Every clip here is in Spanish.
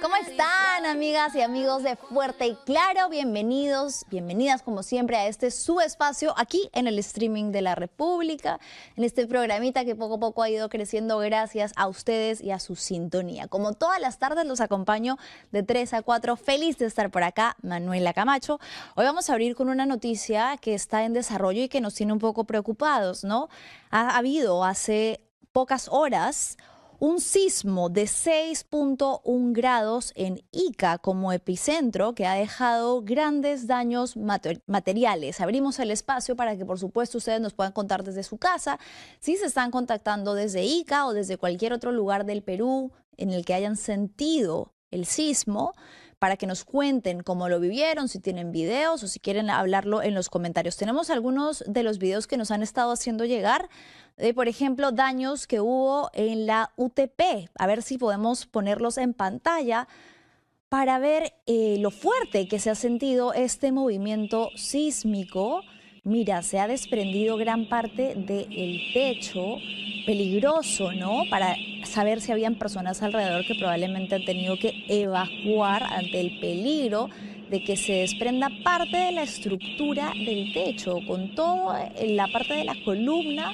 ¿Cómo están, amigas y amigos de Fuerte y Claro? Bienvenidos, bienvenidas como siempre a este su espacio aquí en el streaming de la República, en este programita que poco a poco ha ido creciendo gracias a ustedes y a su sintonía. Como todas las tardes los acompaño de 3 a 4, feliz de estar por acá, Manuela Camacho. Hoy vamos a abrir con una noticia que está en desarrollo y que nos tiene un poco preocupados, ¿no? Ha habido hace pocas horas un sismo de 6.1 grados en Ica como epicentro que ha dejado grandes daños materiales. Abrimos el espacio para que, por supuesto, ustedes nos puedan contar desde su casa si se están contactando desde Ica o desde cualquier otro lugar del Perú en el que hayan sentido el sismo, para que nos cuenten cómo lo vivieron, si tienen videos o si quieren hablarlo en los comentarios. Tenemos algunos de los videos que nos han estado haciendo llegar, por ejemplo, daños que hubo en la UTP. A ver si podemos ponerlos en pantalla para ver lo fuerte que se ha sentido este movimiento sísmico. Mira, se ha desprendido gran parte del techo, peligroso, ¿no? Para saber si habían personas alrededor que probablemente han tenido que evacuar ante el peligro de que se desprenda parte de la estructura del techo, con toda la parte de la columna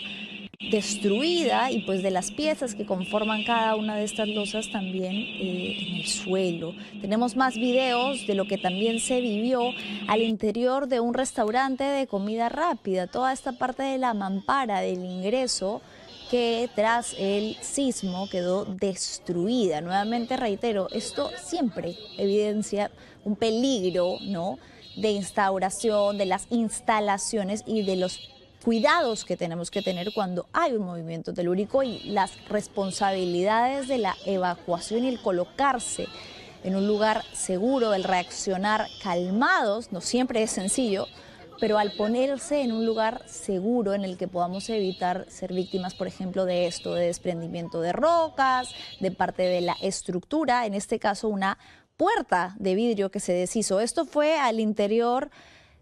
destruida y pues de las piezas que conforman cada una de estas losas también en el suelo. Tenemos más videos de lo que también se vivió al interior de un restaurante de comida rápida, toda esta parte de la mampara del ingreso que tras el sismo quedó destruida. Nuevamente reitero, esto siempre evidencia un peligro, ¿no?, de instauración de las instalaciones y de los cuidados que tenemos que tener cuando hay un movimiento telúrico y las responsabilidades de la evacuación y el colocarse en un lugar seguro, el reaccionar calmados, no siempre es sencillo, pero al ponerse en un lugar seguro en el que podamos evitar ser víctimas, por ejemplo, de esto, de desprendimiento de rocas, de parte de la estructura, en este caso una puerta de vidrio que se deshizo. Esto fue al interior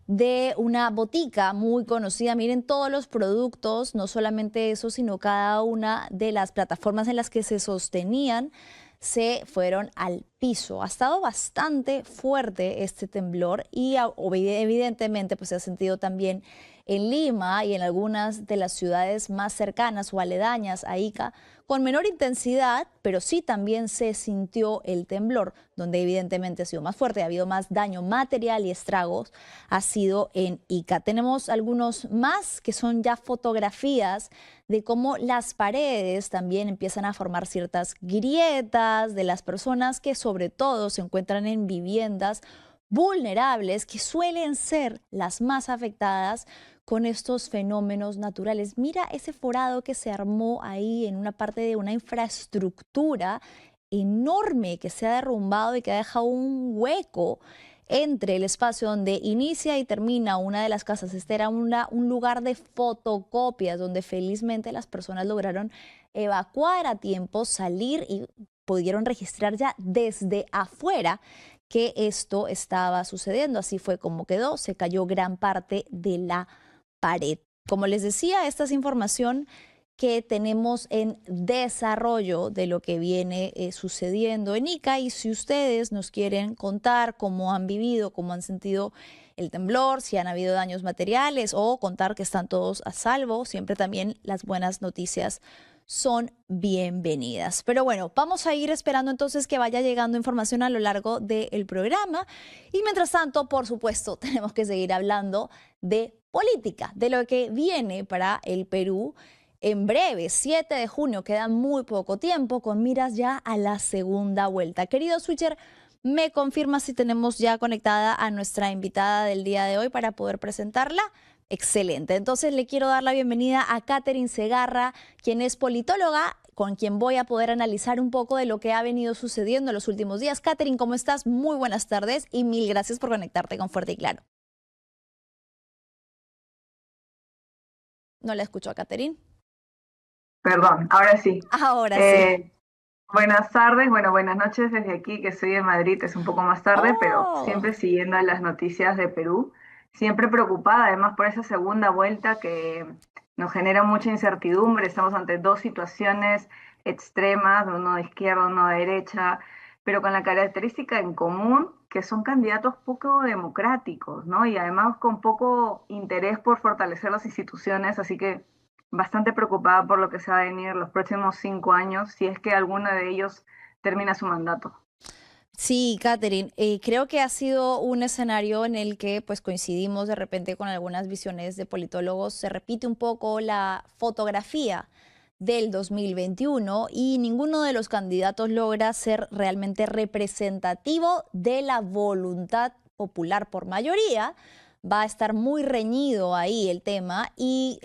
de una botica muy conocida. Miren todos los productos, no solamente eso, sino cada una de las plataformas en las que se sostenían se fueron al piso. Ha estado bastante fuerte este temblor y evidentemente pues se ha sentido también en Lima y en algunas de las ciudades más cercanas o aledañas a Ica, con menor intensidad, pero sí también se sintió el temblor, donde evidentemente ha sido más fuerte, ha habido más daño material y estragos, ha sido en Ica. Tenemos algunos más que son ya fotografías de cómo las paredes también empiezan a formar ciertas grietas de las personas que sobre todo se encuentran en viviendas vulnerables, que suelen ser las más afectadas con estos fenómenos naturales. Mira ese forado que se armó ahí en una parte de una infraestructura enorme que se ha derrumbado y que ha dejado un hueco entre el espacio donde inicia y termina una de las casas. Este era un lugar de fotocopias donde felizmente las personas lograron evacuar a tiempo, salir y pudieron registrar ya desde afuera que esto estaba sucediendo. Así fue como quedó, se cayó gran parte de la pared. Como les decía, esta es información que tenemos en desarrollo de lo que viene sucediendo en Ica, y si ustedes nos quieren contar cómo han vivido, cómo han sentido el temblor, si han habido daños materiales o contar que están todos a salvo, siempre también las buenas noticias son bienvenidas. Pero bueno, vamos a ir esperando entonces que vaya llegando información a lo largo del programa y mientras tanto, por supuesto, tenemos que seguir hablando de política, de lo que viene para el Perú en breve, 7 de junio, queda muy poco tiempo con miras ya a la segunda vuelta. Querido Switcher, ¿me confirma si tenemos ya conectada a nuestra invitada del día de hoy para poder presentarla? Excelente. Entonces le quiero dar la bienvenida a Catherine Segarra, quien es politóloga, con quien voy a poder analizar un poco de lo que ha venido sucediendo en los últimos días. Catherine, ¿cómo estás? Muy buenas tardes y mil gracias por conectarte con Fuerte y Claro. No la escucho a Catherine. Perdón, ahora sí. Ahora sí. Buenas tardes, bueno, buenas noches desde aquí, que estoy en Madrid, es un poco más tarde, pero Oh. siempre siguiendo las noticias de Perú, siempre preocupada además por esa segunda vuelta que nos genera mucha incertidumbre. Estamos ante dos situaciones extremas, uno de izquierda, uno de derecha, pero con la característica en común que son candidatos poco democráticos, ¿no? Y además con poco interés por fortalecer las instituciones, así que bastante preocupada por lo que se va a venir los próximos 5 años, si es que alguno de ellos termina su mandato. Sí, Catherine, creo que ha sido un escenario en el que pues coincidimos de repente con algunas visiones de politólogos. Se repite un poco la fotografía del 2021 y ninguno de los candidatos logra ser realmente representativo de la voluntad popular por mayoría. Va a estar muy reñido ahí el tema y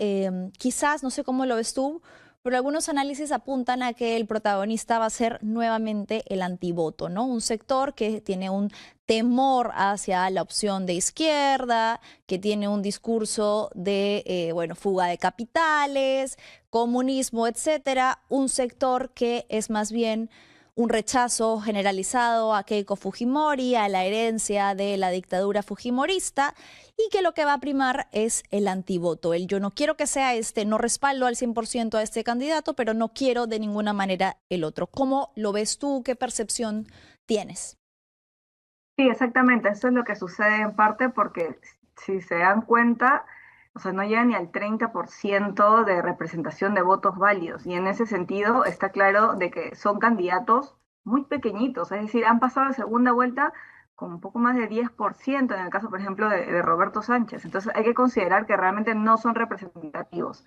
quizás, no sé cómo lo ves tú, pero algunos análisis apuntan a que el protagonista va a ser nuevamente el antivoto, ¿no? Un sector que tiene un temor hacia la opción de izquierda, que tiene un discurso de, bueno, fuga de capitales, comunismo, etcétera. Un sector que es más bien un rechazo generalizado a Keiko Fujimori, a la herencia de la dictadura fujimorista, y que lo que va a primar es el antivoto. El yo no quiero que sea este, no respaldo al 100% a este candidato, pero no quiero de ninguna manera el otro. ¿Cómo lo ves tú? ¿Qué percepción tienes? Sí, exactamente, eso es lo que sucede en parte porque si se dan cuenta, o sea, no llega ni al 30% de representación de votos válidos y en ese sentido está claro de que son candidatos muy pequeñitos, es decir, han pasado la segunda vuelta con un poco más de 10% en el caso, por ejemplo, de Roberto Sánchez. Entonces hay que considerar que realmente no son representativos.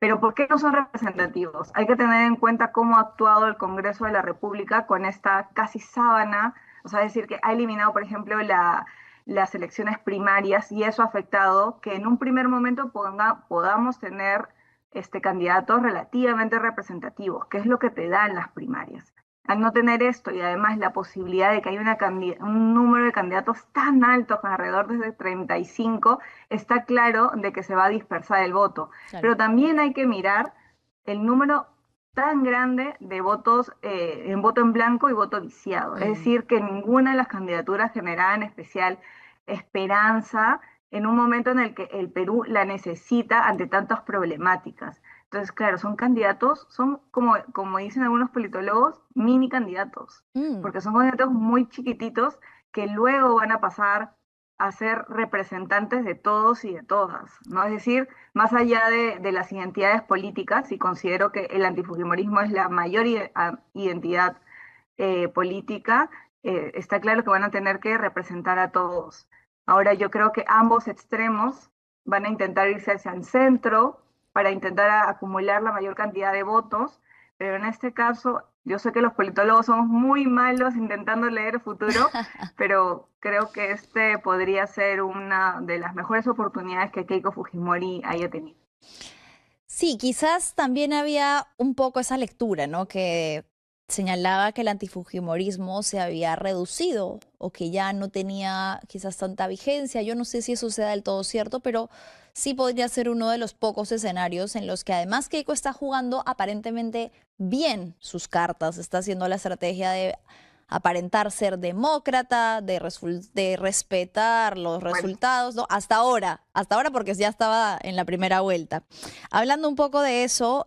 Pero ¿por qué no son representativos? Hay que tener en cuenta cómo ha actuado el Congreso de la República con esta casi sábana, o sea, es decir, que ha eliminado, por ejemplo, las elecciones primarias y eso ha afectado que en un primer momento podamos tener candidatos relativamente representativos, que es lo que te dan las primarias. Al no tener esto y además la posibilidad de que haya un número de candidatos tan altos, alrededor de 35, está claro de que se va a dispersar el voto. Claro. Pero también hay que mirar el número tan grande de votos en voto en blanco y voto viciado. Es Mm. decir, que ninguna de las candidaturas generaba en especial esperanza en un momento en el que el Perú la necesita ante tantas problemáticas. Entonces, claro, son candidatos, son como dicen algunos politólogos, mini candidatos, Mm. porque son candidatos muy chiquititos que luego van a pasar a ser representantes de todos y de todas, ¿no? Es decir, más allá de las identidades políticas, y considero que el antifujimorismo es la mayor identidad política, está claro que van a tener que representar a todos. Ahora yo creo que ambos extremos van a intentar irse hacia el centro para intentar acumular la mayor cantidad de votos, pero en este caso yo sé que los politólogos somos muy malos intentando leer el futuro, pero creo que este podría ser una de las mejores oportunidades que Keiko Fujimori haya tenido. Sí, quizás también había un poco esa lectura, ¿no? Que señalaba que el antifujimorismo se había reducido o que ya no tenía quizás tanta vigencia. Yo no sé si eso sea del todo cierto, pero sí podría ser uno de los pocos escenarios en los que además Keiko está jugando aparentemente bien sus cartas, está haciendo la estrategia de aparentar ser demócrata, de respetar los Bueno, resultados, ¿no? Hasta ahora porque ya estaba en la primera vuelta. Hablando un poco de eso,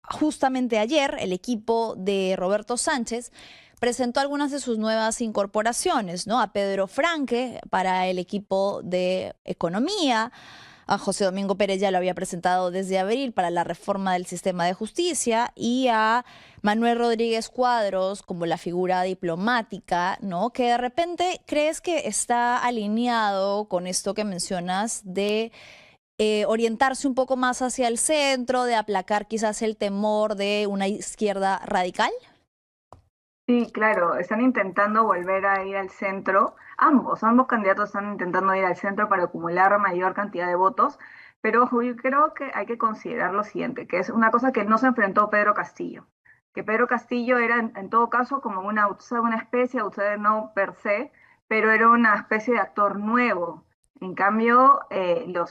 justamente ayer el equipo de Roberto Sánchez presentó algunas de sus nuevas incorporaciones, ¿no? A Pedro Franque para el equipo de Economía, a José Domingo Pérez ya lo había presentado desde abril para la reforma del sistema de justicia y a Manuel Rodríguez Cuadros como la figura diplomática, ¿no? Que de repente crees que está alineado con esto que mencionas de orientarse un poco más hacia el centro, de aplacar quizás el temor de una izquierda radical. sí, claro, están intentando volver a ir al centro. Ambos candidatos están intentando ir al centro para acumular mayor cantidad de votos. Pero ojo, yo creo que hay que considerar lo siguiente, que es una cosa que no se enfrentó Pedro Castillo. Que Pedro Castillo era en todo caso como una especie, outsider no per se, pero era una especie de actor nuevo. En cambio,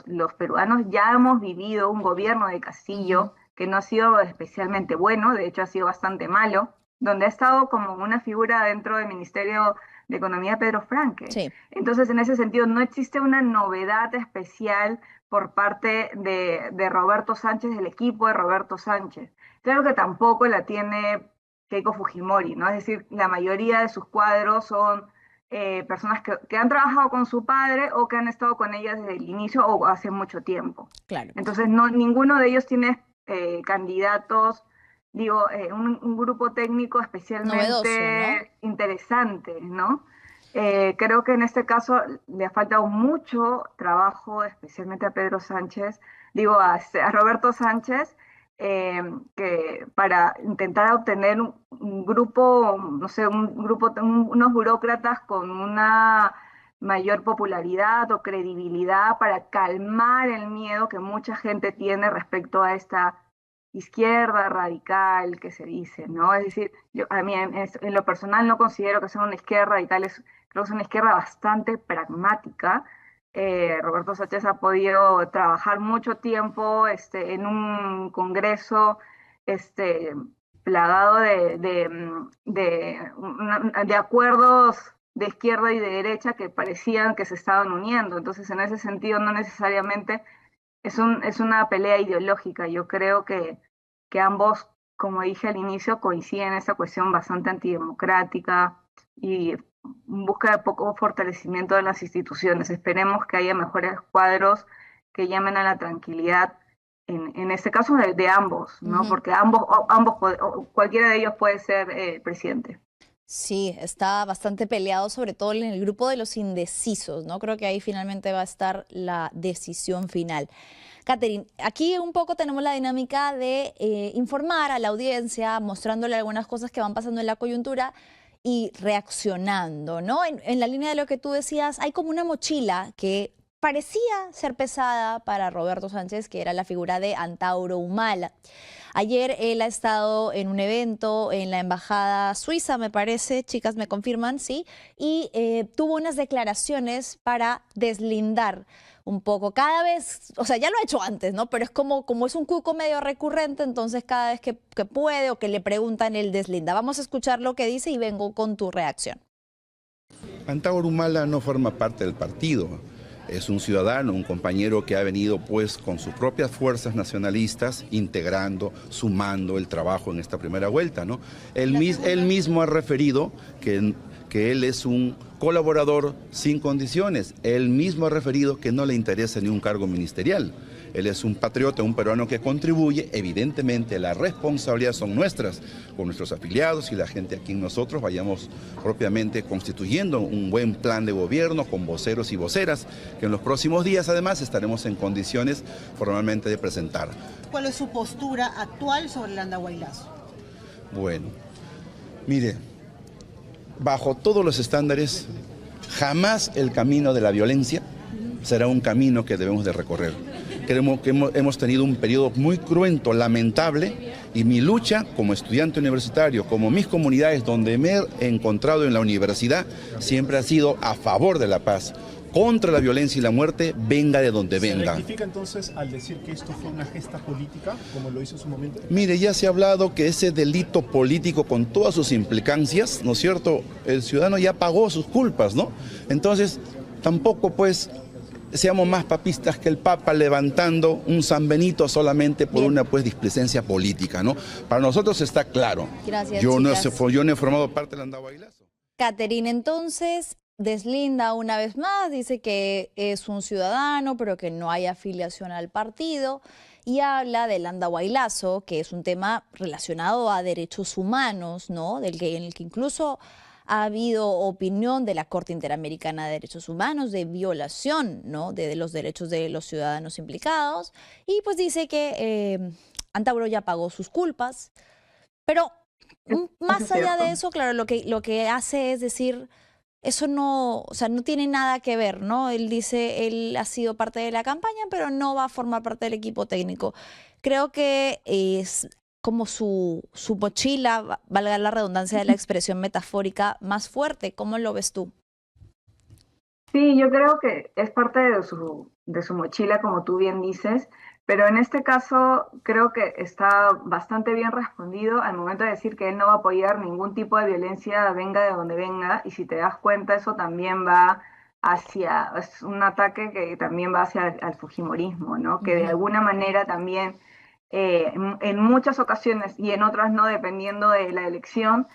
los peruanos ya hemos vivido un gobierno de Ujú. Castillo que no ha sido especialmente bueno, de hecho ha sido bastante malo donde ha estado como una figura dentro del Ministerio de Economía Pedro Franque. Sí. Entonces, en ese sentido, no existe una novedad especial por parte de Roberto Sánchez, del equipo de Roberto Sánchez. Claro que tampoco la tiene Keiko Fujimori, ¿no? Es decir, la mayoría de sus cuadros son personas que han trabajado con su padre o que han estado con ella desde el inicio o hace mucho tiempo. Claro. Entonces, no, ninguno de ellos tiene candidatos, digo, un grupo técnico Novedoso, ¿no? especialmente interesante, ¿no? Creo que en este caso le ha faltado mucho trabajo, especialmente a Pedro Sánchez, digo, a Roberto Sánchez, que para intentar obtener un grupo, no sé, unos burócratas con una mayor popularidad o credibilidad para calmar el miedo que mucha gente tiene respecto a esta izquierda radical que se dice, ¿no? Es decir, yo a mí en lo personal no considero que sea una izquierda radical, creo que es una izquierda bastante pragmática. Roberto Sánchez ha podido trabajar mucho tiempo en un congreso este, plagado de acuerdos de izquierda y de derecha que parecían que se estaban uniendo. Entonces, en ese sentido, no necesariamente es una pelea ideológica. Yo creo que ambos, como dije al inicio, coinciden en esa cuestión bastante antidemocrática y en busca de poco fortalecimiento de las instituciones. Esperemos que haya mejores cuadros que llamen a la tranquilidad, en este caso de ambos, ¿no? Ujú. Porque cualquiera de ellos puede ser presidente. Sí, está bastante peleado, sobre todo en el grupo de los indecisos, ¿no? Creo que ahí finalmente va a estar la decisión final. Catherine, aquí un poco tenemos la dinámica de informar a la audiencia, mostrándole algunas cosas que van pasando en la coyuntura y reaccionando, ¿no? En la línea de lo que tú decías, hay como una mochila que parecía ser pesada para Roberto Sánchez, que era la figura de Antauro Humala. Ayer él ha estado en un evento en la embajada suiza, me parece, chicas me confirman, sí, y tuvo unas declaraciones para deslindar un poco. Cada vez, o sea, ya lo ha hecho antes, ¿no? Pero es como es un cuco medio recurrente, entonces cada vez que puede o que le preguntan, él deslinda. Vamos a escuchar lo que dice y vengo con tu reacción. Antauro Humala no forma parte del partido. Es un ciudadano, un compañero que ha venido pues con sus propias fuerzas nacionalistas integrando, sumando el trabajo en esta primera vuelta, ¿no? Él mismo ha referido que él es un colaborador sin condiciones. Él mismo ha referido que no le interesa ni un cargo ministerial. Él es un patriota, un peruano que contribuye. Evidentemente, la responsabilidad son nuestras, con nuestros afiliados y la gente a quien nosotros vayamos propiamente constituyendo un buen plan de gobierno con voceros y voceras, que en los próximos días, además, estaremos en condiciones formalmente de presentar. ¿Cuál es su postura actual sobre el Andahuaylazo? Bueno, mire, bajo todos los estándares, jamás el camino de la violencia será un camino que debemos de recorrer. Creemos que hemos tenido un periodo muy cruento, lamentable, y mi lucha como estudiante universitario, como mis comunidades donde me he encontrado en la universidad, siempre ha sido a favor de la paz, contra la violencia y la muerte, venga de donde venga. ¿Se rectifica entonces al decir que esto fue una gesta política, como lo hizo en su momento? Mire, ya se ha hablado que ese delito político con todas sus implicancias, ¿no es cierto?, el ciudadano ya pagó sus culpas, ¿no? Entonces, tampoco pues seamos más papistas que el Papa levantando un San Benito solamente por una pues displicencia política, ¿no? Para nosotros está claro. Gracias, yo no he formado parte del Andahuaylazo. Catherine, entonces, deslinda una vez más, dice que es un ciudadano, pero que no hay afiliación al partido, y habla del Andahuaylazo, que es un tema relacionado a derechos humanos, ¿no? En el que incluso ha habido opinión de la Corte Interamericana de Derechos Humanos de violación, ¿no?, de los derechos de los ciudadanos implicados, y pues dice que Antauro ya pagó sus culpas, pero Eso más es allá de cierto. eso, claro, lo que hace es decir, eso no, o sea, no tiene nada que ver, ¿no? Él dice, él ha sido parte de la campaña, pero no va a formar parte del equipo técnico. Creo que es como su mochila, valga la redundancia de la expresión metafórica, más fuerte. ¿Cómo lo ves tú? Sí, yo creo que es parte de su mochila, como tú bien dices, pero en este caso creo que está bastante bien respondido al momento de decir que él no va a apoyar ningún tipo de violencia, venga de donde venga, y si te das cuenta, eso también va es un ataque que también va hacia al fujimorismo, ¿no? Que de Ujú. alguna manera también en muchas ocasiones y en otras no, dependiendo de la elección,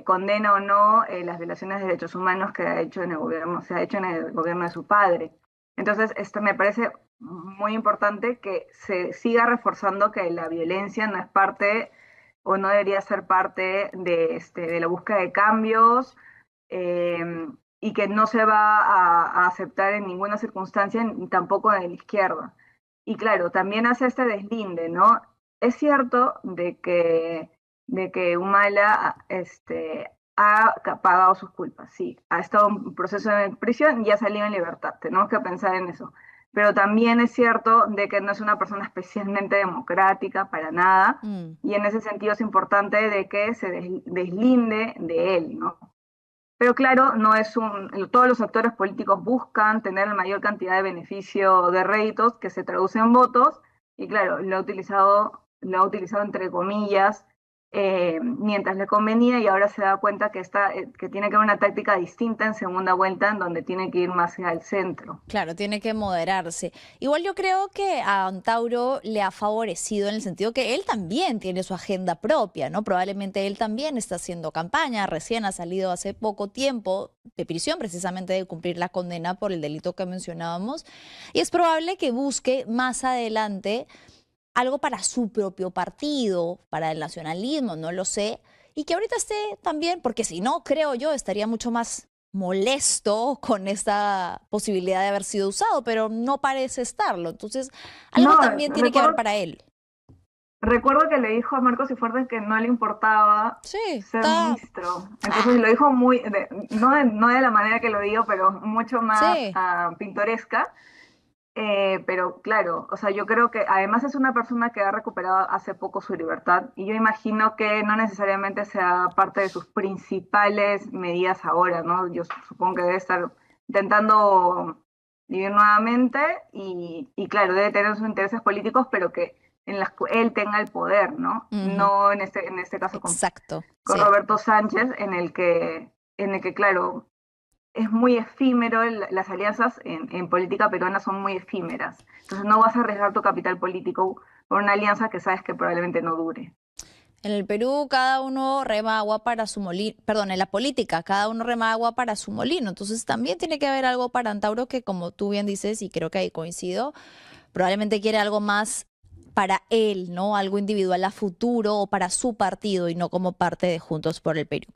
condena o no las violaciones de derechos humanos que ha hecho en el gobierno, se ha hecho en el gobierno de su padre. Entonces, esto me parece muy importante que se siga reforzando que la violencia no es parte o no debería ser parte de la búsqueda de cambios, eh, y que no se va a aceptar en ninguna circunstancia, ni tampoco de la izquierda. Y claro, también hace este deslinde, ¿no? Es cierto de que Humala ha pagado sus culpas, sí, ha estado en un proceso de prisión y ha salido en libertad, tenemos que pensar en eso. Pero también es cierto de que no es una persona especialmente democrática para nada, Mm. y en ese sentido es importante de que se deslinde de él, ¿no? Pero claro, no es todos los actores políticos buscan tener la mayor cantidad de beneficio de réditos que se traduce en votos, y claro, lo ha utilizado entre comillas, mientras le convenía, y ahora se da cuenta que tiene que haber una táctica distinta en segunda vuelta, en donde tiene que ir más hacia el centro. Claro, tiene que moderarse. Igual yo creo que a Antauro le ha favorecido en el sentido que él también tiene su agenda propia, ¿no? Probablemente él también está haciendo campaña, recién ha salido hace poco tiempo de prisión, precisamente de cumplir la condena por el delito que mencionábamos, y es probable que busque más adelante algo para su propio partido, para el nacionalismo, no lo sé, y que ahorita esté también, porque si no, creo yo, estaría mucho más molesto con esta posibilidad de haber sido usado, pero no parece estarlo. Entonces, algo No, también tiene que ver para él. recuerdo que le dijo a Marcos Cifuentes que no le importaba Sí, ser está... ministro. Entonces Ah, lo dijo no de la manera que lo digo, pero mucho más sí, pintoresca. Pero claro, o sea, yo creo que además es una persona que ha recuperado hace poco su libertad, y yo imagino que no necesariamente sea parte de sus principales medidas ahora, ¿no? Yo supongo que debe estar intentando vivir nuevamente, y claro, debe tener sus intereses políticos, pero que en las que él tenga el poder, ¿no? ujú, No en este caso exacto, con sí. Roberto Sánchez, en el que claro, es muy efímero, las alianzas en política peruana son muy efímeras. Entonces no vas a arriesgar tu capital político por una alianza que sabes que probablemente no dure. En el Perú cada uno rema agua para su molino, perdón, en la política cada uno rema agua para su molino. Entonces también tiene que haber algo para Antauro que, como tú bien dices, y creo que ahí coincido, probablemente quiere algo más para él, ¿no? Algo individual a futuro o para su partido y no como parte de Juntos por el Perú.